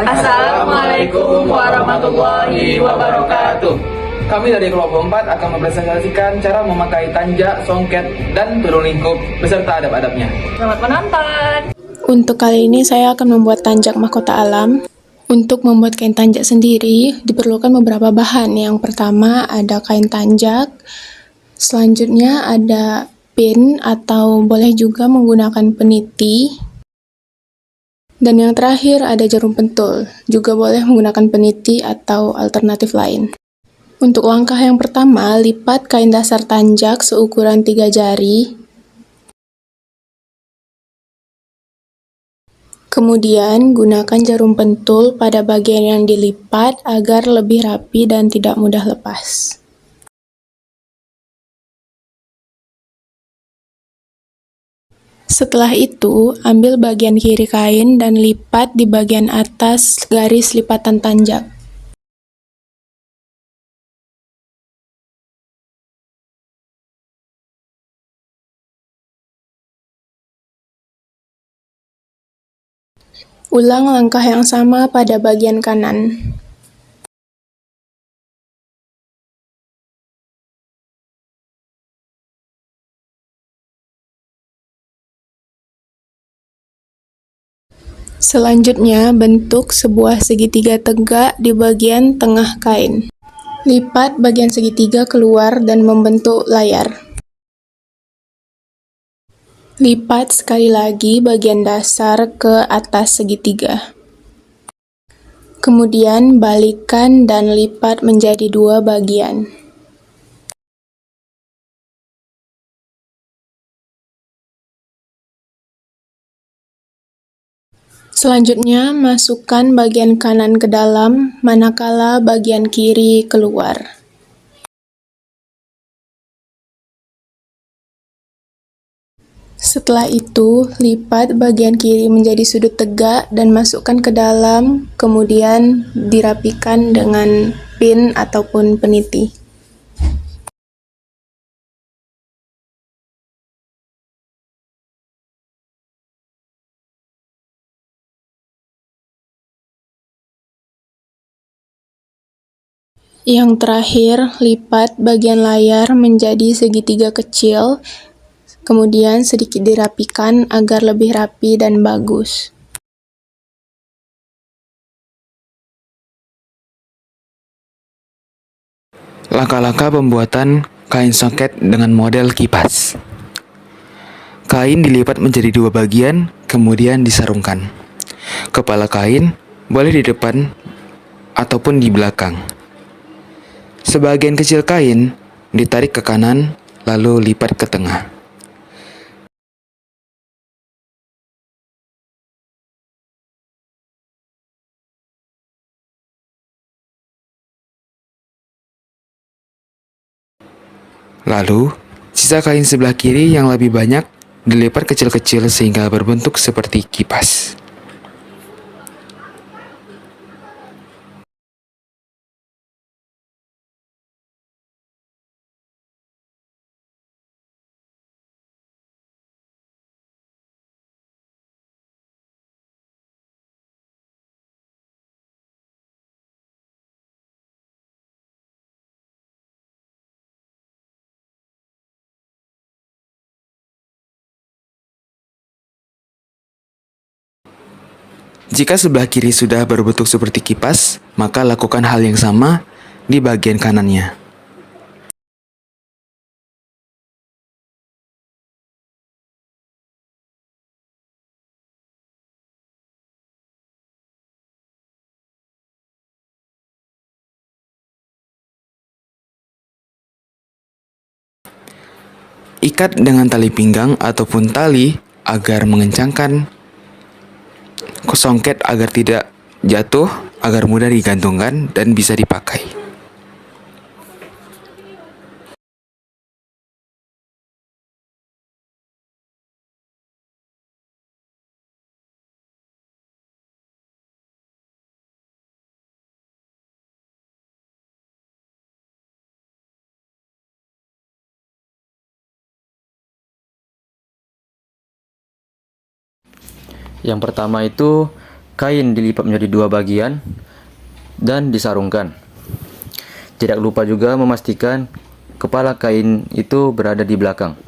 Assalamualaikum warahmatullahi wabarakatuh. Kami dari kelompok 4 akan mempresentasikan cara memakai tanjak, songket, dan turun lingkup beserta adab-adabnya. Selamat menonton. Untuk kali ini saya akan membuat tanjak mahkota alam. Untuk membuat kain tanjak sendiri diperlukan beberapa bahan. Yang pertama ada kain tanjak, selanjutnya ada pin atau boleh juga menggunakan peniti. Dan yang terakhir ada jarum pentul, juga boleh menggunakan peniti atau alternatif lain. Untuk langkah yang pertama, lipat kain dasar tanjak seukuran 3 jari. Kemudian, gunakan jarum pentul pada bagian yang dilipat agar lebih rapi dan tidak mudah lepas. Setelah itu, ambil bagian kiri kain dan lipat di bagian atas garis lipatan tanjak. Ulang langkah yang sama pada bagian kanan. Selanjutnya, bentuk sebuah segitiga tegak di bagian tengah kain. Lipat bagian segitiga keluar dan membentuk layar. Lipat sekali lagi bagian dasar ke atas segitiga. Kemudian balikkan dan lipat menjadi 2 bagian. Selanjutnya, masukkan bagian kanan ke dalam, manakala bagian kiri keluar. Setelah itu, lipat bagian kiri menjadi sudut tegak dan masukkan ke dalam, kemudian dirapikan dengan pin ataupun peniti. Yang terakhir, lipat bagian layar menjadi segitiga kecil, kemudian sedikit dirapikan agar lebih rapi dan bagus. Langkah-langkah pembuatan kain songket dengan model kipas. Kain dilipat menjadi 2 bagian, kemudian disarungkan. Kepala kain boleh di depan ataupun di belakang. Sebagian kecil kain ditarik ke kanan, lalu lipat ke tengah. Lalu, sisa kain sebelah kiri yang lebih banyak dilipat kecil-kecil sehingga berbentuk seperti kipas. Jika sebelah kiri sudah berbentuk seperti kipas, maka lakukan hal yang sama di bagian kanannya. Ikat dengan tali pinggang ataupun tali agar mengencangkan songket agar tidak jatuh, agar mudah digantungkan dan bisa dipakai. Yang pertama itu kain dilipat menjadi dua bagian dan disarungkan. Tidak lupa juga memastikan kepala kain itu berada di belakang.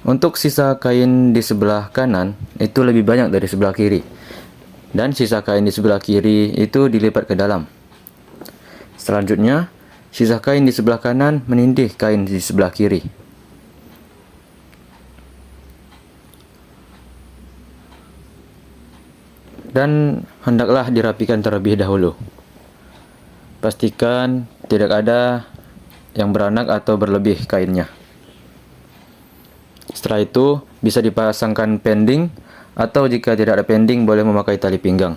Untuk sisa kain di sebelah kanan itu lebih banyak dari sebelah kiri, dan sisa kain di sebelah kiri itu dilipat ke dalam. Selanjutnya, sisa kain di sebelah kanan menindih kain di sebelah kiri. Dan hendaklah dirapikan terlebih dahulu. Pastikan tidak ada yang beranak atau berlebih kainnya. Setelah itu, bisa dipasangkan pending, atau jika tidak ada pending, boleh memakai tali pinggang.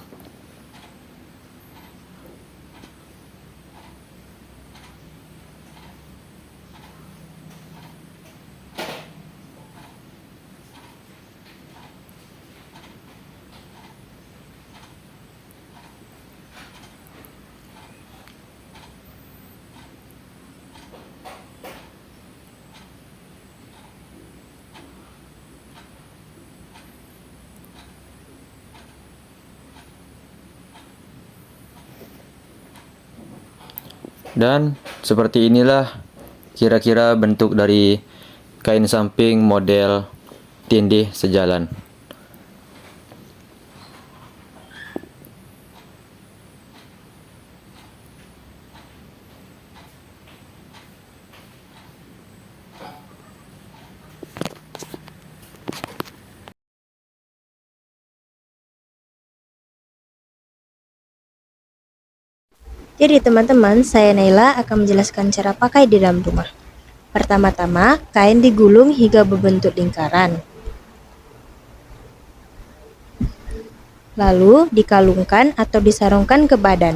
Dan seperti inilah kira-kira bentuk dari kain samping model tindih sejalan. Jadi teman-teman, saya Naila akan menjelaskan cara pakai di dalam rumah. Pertama-tama, kain digulung hingga berbentuk lingkaran. Lalu dikalungkan atau disarungkan ke badan.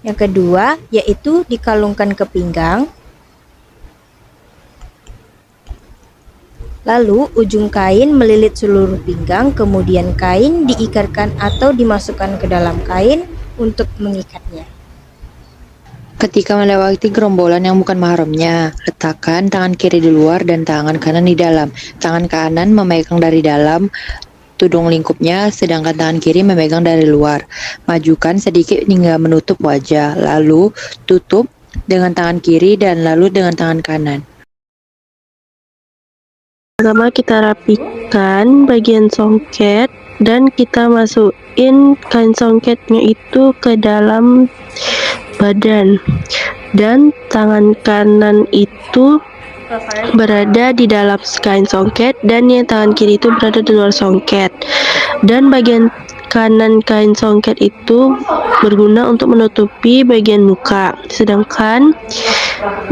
Yang kedua, yaitu dikalungkan ke pinggang. Lalu ujung kain melilit seluruh pinggang, kemudian kain diikatkan atau dimasukkan ke dalam kain untuk mengikatnya. Ketika melewati gerombolan yang bukan mahramnya, letakkan tangan kiri di luar dan tangan kanan di dalam. Tangan kanan memegang dari dalam tudung lingkupnya, sedangkan tangan kiri memegang dari luar. Majukan sedikit hingga menutup wajah, lalu tutup dengan tangan kiri dan lalu dengan tangan kanan. Pertama kita rapikan bagian songket dan kita masukin kain songketnya itu ke dalam badan, dan tangan kanan itu berada di dalam kain songket dan yang tangan kiri itu berada di luar songket, dan bagian kanan kain songket itu berguna untuk menutupi bagian muka, sedangkan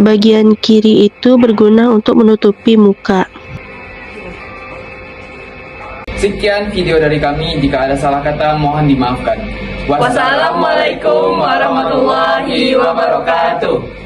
bagian kiri itu berguna untuk menutupi muka. Sekian video dari kami, jika ada salah kata mohon dimaafkan. Wassalamualaikum warahmatullahi wabarakatuh.